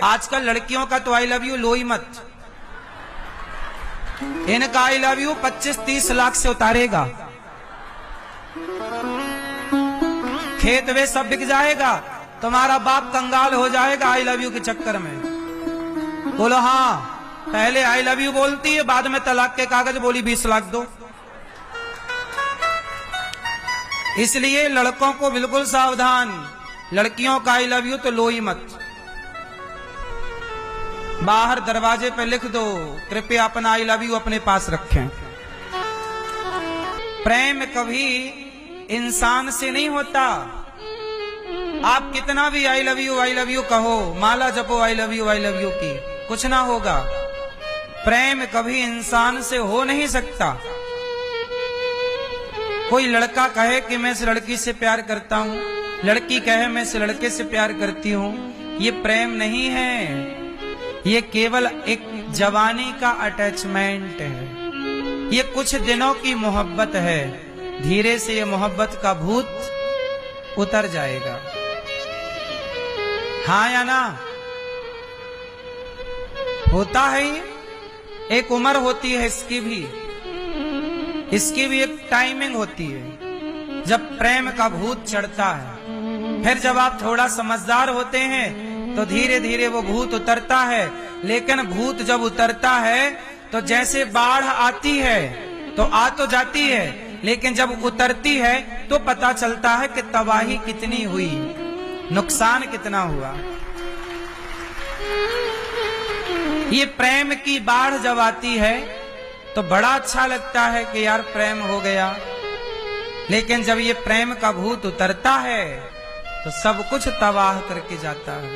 आजकल लड़कियों का तो आई लव यू लो ही मत, इनका आई लव यू 25-30 लाख से उतारेगा, खेत वे सब बिक जाएगा, तुम्हारा बाप कंगाल हो जाएगा आई लव यू के चक्कर में। बोलो हाँ, पहले आई लव यू बोलती है, बाद में तलाक के कागज बोली 20 लाख दो। इसलिए लड़कों को बिल्कुल सावधान, लड़कियों का आई लव यू तो लो ही मत। बाहर दरवाजे पे लिख दो, कृपया अपना आई लव यू अपने पास रखें। प्रेम कभी इंसान से नहीं होता। आप कितना भी आई लव यू कहो, माला जपो आई लव यू की, कुछ ना होगा। प्रेम कभी इंसान से हो नहीं सकता। कोई लड़का कहे कि मैं इस लड़की से प्यार करता हूं, लड़की कहे मैं इस लड़के से प्यार करती हूं, ये प्रेम नहीं है, ये केवल एक जवानी का अटैचमेंट है, ये कुछ दिनों की मोहब्बत है। धीरे से ये मोहब्बत का भूत उतर जाएगा। हाँ या ना? होता है, एक उम्र होती है इसकी भी एक टाइमिंग होती है जब प्रेम का भूत चढ़ता है। फिर जब आप थोड़ा समझदार होते हैं तो धीरे धीरे वो भूत उतरता है। लेकिन भूत जब उतरता है तो जैसे बाढ़ आती है तो आ तो जाती है, लेकिन जब उतरती है तो पता चलता है कि तबाही कितनी हुई, नुकसान कितना हुआ। ये प्रेम की बाढ़ जब आती है तो बड़ा अच्छा लगता है कि यार प्रेम हो गया, लेकिन जब ये प्रेम का भूत उतरता है तो सब कुछ तबाह करके जाता है।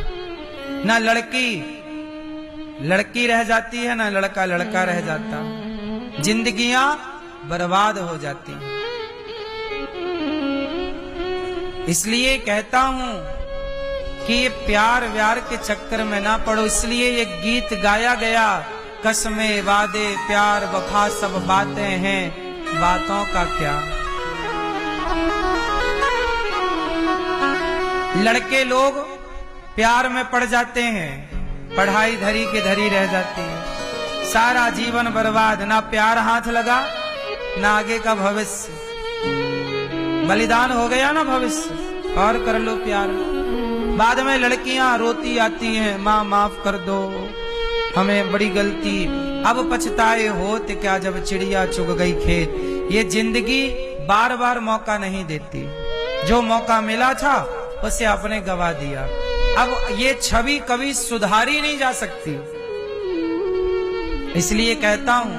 ना लड़की रह जाती है, ना लड़का रह जाता है, जिंदगियां बर्बाद हो जाती हैं। इसलिए कहता हूं कि ये प्यार व्यार के चक्कर में ना पड़ो। इसलिए ये गीत गाया गया, कसमें वादे प्यार वफा सब बातें हैं, बातों का क्या। लड़के लोग प्यार में पड़ जाते हैं, पढ़ाई धरी के धरी रह जाती है, सारा जीवन बर्बाद, ना प्यार हाथ लगा ना आगे का भविष्य, बलिदान हो गया ना भविष्य। और कर लो प्यार, बाद में लड़कियां रोती आती हैं, माँ माफ कर दो, हमें बड़ी गलती, अब पछताए होत क्या जब चिड़िया चुग गई खेत। ये जिंदगी बार बार मौका नहीं देती, जो मौका मिला था उसे आपने गवा दिया। अब ये छवि कभी सुधारी नहीं जा सकती। इसलिए कहता हूं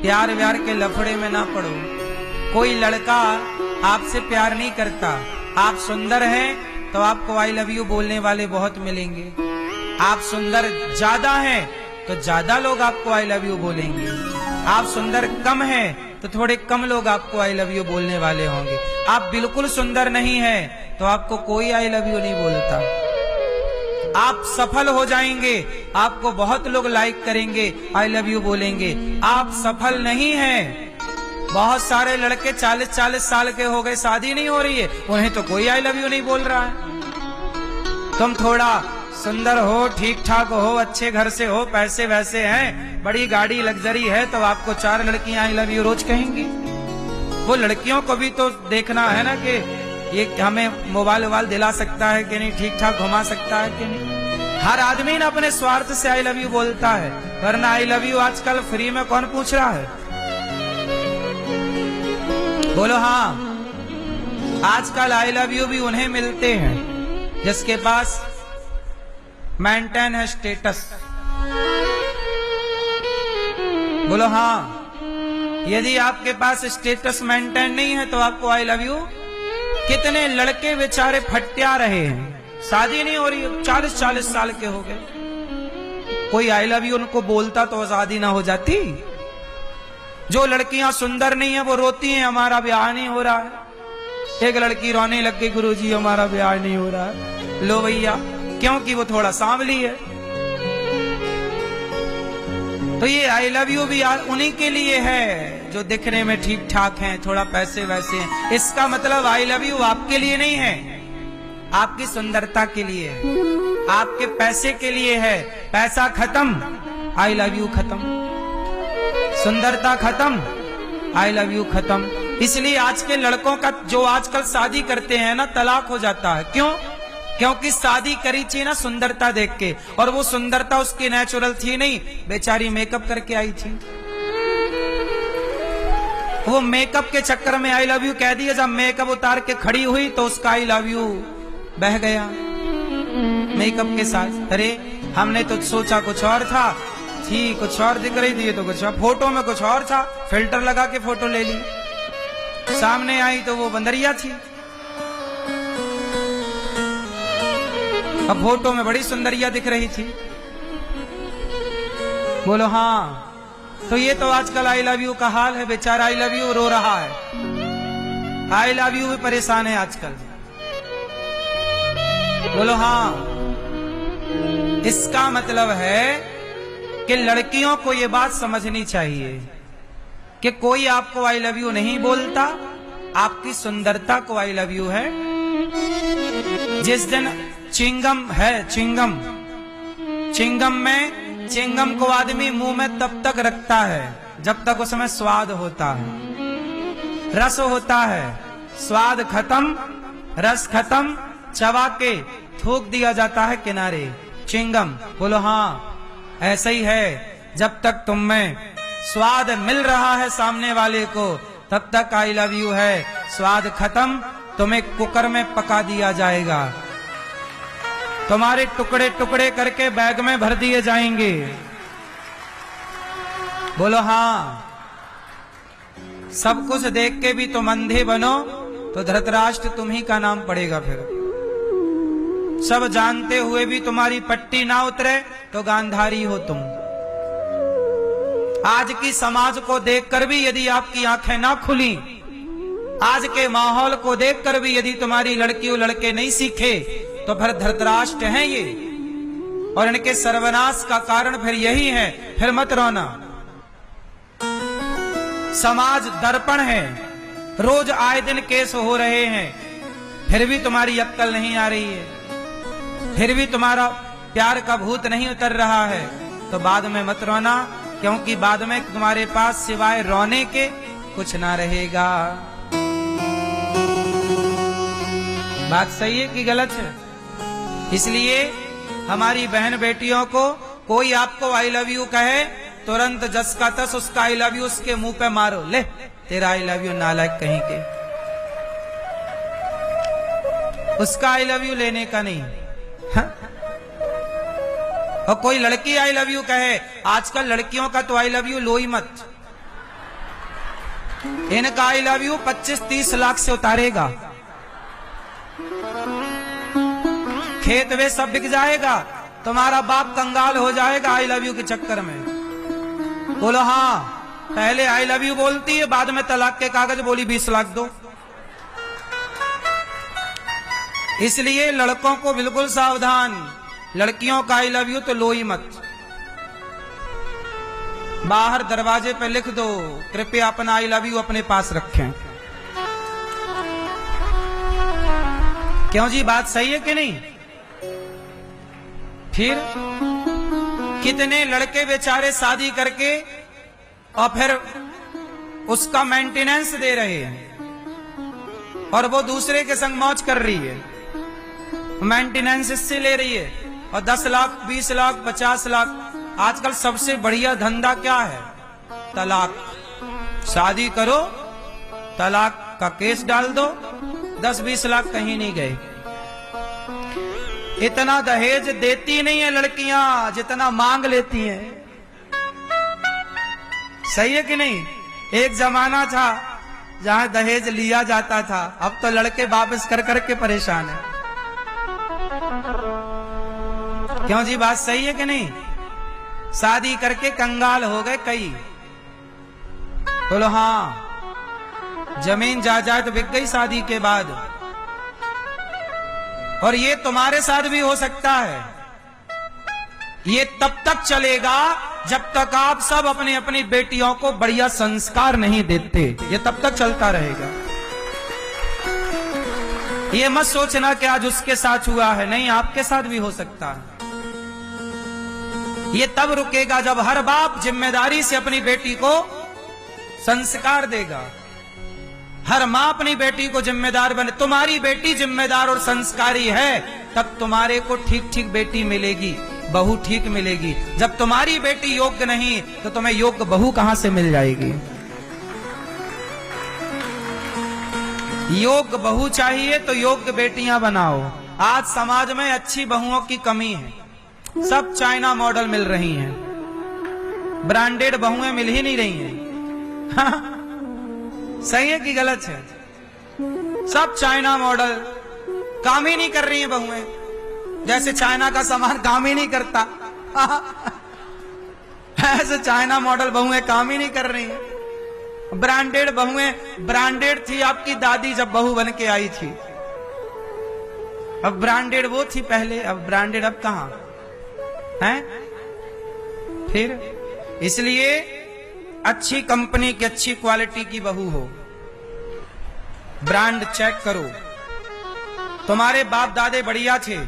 प्यार व्यार के लफड़े में ना पड़ो। कोई लड़का आपसे प्यार नहीं करता, आप सुंदर हैं तो आपको आई लव यू बोलने वाले बहुत मिलेंगे। आप सुंदर ज्यादा हैं तो ज्यादा लोग आपको आई लव यू बोलेंगे। आप सुंदर कम हैं तो थोड़े कम लोग आपको आई लव यू बोलने वाले होंगे। आप बिल्कुल सुंदर नहीं हैं तो आपको कोई आई लव यू नहीं बोलता। आप सफल हो जाएंगे, आपको बहुत लोग लाइक करेंगे, आई लव यू बोलेंगे। आप सफल नहीं हैं, बहुत सारे लड़के 40-40 साल के हो गए, शादी नहीं हो रही है, उन्हें तो कोई आई लव यू नहीं बोल रहा है। तुम थोड़ा सुंदर हो, ठीक ठाक हो, अच्छे घर से हो, पैसे वैसे हैं, बड़ी गाड़ी लग्जरी है, तो आपको 4 लड़कियां आई लव यू रोज कहेंगी। वो लड़कियों को भी तो देखना है ना कि ये हमें मोबाइल वोबाइल दिला सकता है कि नहीं, ठीक ठाक घुमा सकता है कि नहीं। हर आदमी ना अपने स्वार्थ से आई लव यू बोलता है, वरना आई लव यू आजकल फ्री में कौन पूछ रहा है? बोलो हाँ। आजकल आई लव यू भी उन्हें मिलते हैं जिसके पास मेंटेन है स्टेटस। बोलो हाँ। यदि आपके पास स्टेटस मेंटेन नहीं है तो आपको आई लव यू। कितने लड़के बेचारे फट्या रहे हैं, शादी नहीं हो रही, 40-40 साल के हो गए, कोई आई लव यू उनको बोलता तो शादी ना हो जाती। जो लड़कियां सुंदर नहीं है वो रोती हैं, हमारा ब्याह नहीं हो रहा है। एक लड़की रोने लग गई, गुरुजी हमारा ब्याह नहीं हो रहा है। लो भैया, क्योंकि वो थोड़ा सांवली है। तो ये आई लव यू भी उन्हीं के लिए है जो दिखने में ठीक ठाक हैं, थोड़ा पैसे वैसे हैं। इसका मतलब आई लव यू आपके लिए नहीं है, आपकी सुंदरता के लिए है, आपके पैसे के लिए है। पैसा खत्म, आई लव यू खत्म, सुंदरता खत्म, आई लव यू खत्म। इसलिए आज के लड़कों का जो आजकल शादी करते हैं ना, तलाक हो जाता है। क्यों? क्योंकि शादी करी थी ना सुंदरता देख के, और वो सुंदरता उसकी नेचुरल थी नहीं, बेचारी मेकअप करके आई थी। वो मेकअप के चक्कर में आई लव यू कह दिया। जब मेकअप उतार के खड़ी हुई तो उसका आई लव यू बह गया मेकअप के साथ। अरे हमने तो सोचा कुछ और था, थी कुछ और दिख रही थी, तो कुछ और, फोटो में कुछ और था, फिल्टर लगा के फोटो ले ली, सामने आई तो वो बंदरिया थी। अब फोटो में बड़ी सुंदरिया दिख रही थी। बोलो हाँ। तो ये तो आजकल आई लव यू का हाल है। बेचारा आई लव यू रो रहा है, आई लव यू भी परेशान है आजकल। बोलो हाँ। इसका मतलब है कि लड़कियों को ये बात समझनी चाहिए कि कोई आपको आई लव यू नहीं बोलता, आपकी सुंदरता को आई लव यू है। जिस दिन चिंगम है, चिंगम में चिंगम को आदमी मुंह में तब तक रखता है जब तक उसमें स्वाद होता है, रस होता है। स्वाद खत्म, रस खत्म, चबा के थूक दिया जाता है किनारे, चिंगम। बोलो हाँ, ऐसा ही है। जब तक तुम में स्वाद मिल रहा है सामने वाले को, तब तक आई लव यू है। स्वाद खत्म, तुम्हें कुकर में पका दिया जाएगा, तुम्हारे टुकड़े टुकड़े करके बैग में भर दिए जाएंगे। बोलो हाँ। सब कुछ देख के भी तुम अंधे बनो तो धृतराष्ट्र तुम ही का नाम पड़ेगा। फिर सब जानते हुए भी तुम्हारी पट्टी ना उतरे तो गांधारी हो तुम। आज की समाज को देखकर भी यदि आपकी आंखें ना खुली, आज के माहौल को देखकर भी यदि तुम्हारी लड़की और लड़के नहीं सीखे, तो फिर धृतराष्ट्र हैं ये, और इनके सर्वनाश का कारण फिर यही है। फिर मत रोना, समाज दर्पण है, रोज आए दिन केस हो रहे हैं, फिर भी तुम्हारी अक्ल नहीं आ रही है, फिर भी तुम्हारा प्यार का भूत नहीं उतर रहा है, तो बाद में मत रोना, क्योंकि बाद में तुम्हारे पास सिवाय रोने के कुछ ना रहेगा। बात सही है कि गलत है? इसलिए हमारी बहन बेटियों को कोई आपको आई लव यू कहे, तुरंत जस का तस उसका आई लव यू उसके मुंह पे मारो। ले तेरा आई लव यू नालायक कहीं के, उसका आई लव यू लेने का नहीं। हा? और कोई लड़की आई लव यू कहे, आजकल लड़कियों का तो आई लव यू लो ही मत। इनका आई लव यू 25-30 लाख से उतारेगा, खेत वे सब बिक जाएगा, तुम्हारा बाप कंगाल हो जाएगा आई लव यू के चक्कर में। बोलो हाँ। पहले आई लव यू बोलती है, बाद में तलाक के कागज बोली 20 लाख दो। इसलिए लड़कों को बिल्कुल सावधान, लड़कियों का आई लव यू तो लो ही मत। बाहर दरवाजे पे लिख दो, कृपया अपना आई लव यू अपने पास रखें। क्यों जी, बात सही है कि नहीं? फिर कितने लड़के बेचारे शादी करके और फिर उसका मेंटेनेंस दे रहे हैं और वो दूसरे के संग मौज कर रही है, मेंटेनेंस इससे ले रही है, और 10 लाख 20 लाख 50 लाख। आजकल सबसे बढ़िया धंधा क्या है? तलाक। शादी करो, तलाक का केस डाल दो, 10-20 लाख कहीं नहीं गए। इतना दहेज देती नहीं है लड़कियां जितना मांग लेती हैं। सही है कि नहीं? एक जमाना था जहां दहेज लिया जाता था, अब तो लड़के वापस कर करके परेशान है। क्यों जी, बात सही है कि नहीं? शादी करके कंगाल हो गए कई। बोलो हाँ। जमीन जायदाद बिक गई शादी के बाद, और ये तुम्हारे साथ भी हो सकता है। ये तब तक चलेगा जब तक आप सब अपनी अपनी बेटियों को बढ़िया संस्कार नहीं देते, ये तब तक चलता रहेगा। ये मत सोचना कि आज उसके साथ हुआ है, नहीं, आपके साथ भी हो सकता है। ये तब रुकेगा जब हर बाप जिम्मेदारी से अपनी बेटी को संस्कार देगा। हर मां अपनी बेटी को जिम्मेदार बने। तुम्हारी बेटी जिम्मेदार और संस्कारी है तब तुम्हारे को ठीक ठीक बेटी मिलेगी, बहू ठीक मिलेगी। जब तुम्हारी बेटी योग्य नहीं तो तुम्हें योग्य बहू कहां से मिल जाएगी। योग्य बहू चाहिए तो योग्य बेटियां बनाओ। आज समाज में अच्छी बहुओं की कमी है, सब चाइना मॉडल मिल रही हैं, ब्रांडेड बहुएं मिल ही नहीं रही हैं। हाँ, सही है कि गलत है? सब चाइना मॉडल, काम ही नहीं कर रही हैं बहुएं। जैसे चाइना का सामान काम ही नहीं करता, ऐसे चाइना मॉडल बहुएं काम ही नहीं कर रही हैं। ब्रांडेड बहुएं, ब्रांडेड थी आपकी दादी जब बहू बन के आई थी, अब ब्रांडेड वो थी पहले, अब ब्रांडेड अब कहां है? फिर इसलिए अच्छी कंपनी की अच्छी क्वालिटी की बहू हो, ब्रांड चेक करो। तुम्हारे बाप दादे बढ़िया थे,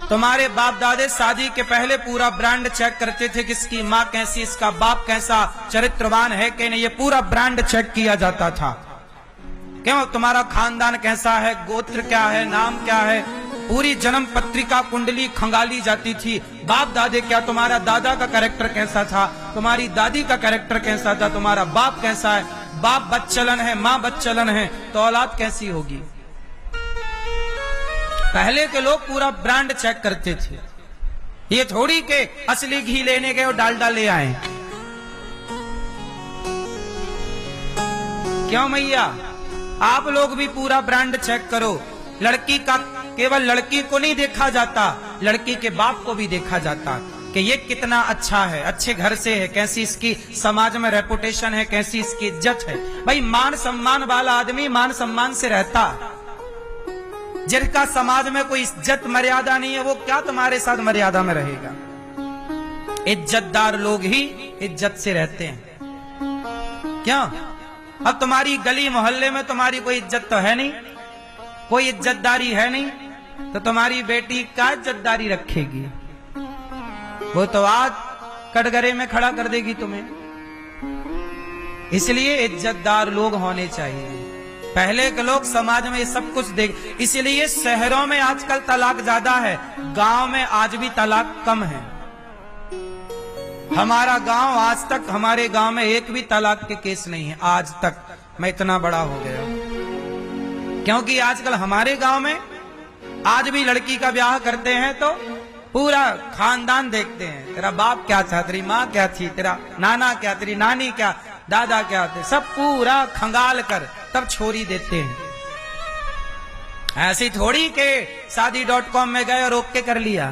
तुम्हारे बाप दादे शादी के पहले पूरा ब्रांड चेक करते थे, किसकी माँ कैसी, इसका बाप कैसा, चरित्रवान है कि नहीं, ये पूरा ब्रांड चेक किया जाता था। क्यों? तुम्हारा खानदान कैसा है, गोत्र क्या है, नाम क्या है, पूरी जन्म पत्रिका कुंडली खंगाली जाती थी। बाप दादे क्या, तुम्हारा दादा का कैरेक्टर कैसा था, तुम्हारी दादी का कैरेक्टर कैसा था, तुम्हारा बाप कैसा है, बाप बच्चलन है, माँ बच्चलन है, तो औलाद कैसी होगी। पहले के लोग पूरा ब्रांड चेक करते थे, ये थोड़ी के असली घी लेने गए और डालडा ले आए। क्यों मैया? आप लोग भी पूरा ब्रांड चेक करो। लड़की का केवल लड़की को नहीं देखा जाता, लड़की के बाप को भी देखा जाता कि ये कितना अच्छा है, अच्छे घर से है, कैसी इसकी समाज में रेपुटेशन है, कैसी इसकी इज्जत है। भाई मान सम्मान वाला आदमी मान सम्मान से रहता, जिनका समाज में कोई इज्जत मर्यादा नहीं है वो क्या तुम्हारे साथ मर्यादा में रहेगा। इज्जतदार लोग ही इज्जत से रहते हैं। क्यों? अब तुम्हारी गली मोहल्ले में तुम्हारी कोई इज्जत तो है नहीं, कोई इज्जतदारी है नहीं, तो तुम्हारी बेटी क्या इज्जतदारी रखेगी? वो तो आज कटघरे में खड़ा कर देगी तुम्हें। इसलिए इज्जतदार लोग होने चाहिए। पहले के लोग समाज में ये सब कुछ देख, इसलिए शहरों में आजकल तलाक ज्यादा है, गांव में आज भी तलाक कम है। हमारा गांव आज तक, हमारे गांव में एक भी तलाक के केस नहीं है आज तक। मैं इतना बड़ा हो गया क्योंकि आजकल हमारे गांव में आज भी लड़की का ब्याह करते हैं तो पूरा खानदान देखते हैं, तेरा बाप क्या था, तेरी माँ क्या थी, तेरा नाना क्या, तेरी नानी क्या, दादा क्या थे, सब पूरा खंगाल कर तब छोरी देते हैं। ऐसी थोड़ी के शादी.com में गए और ओके कर लिया।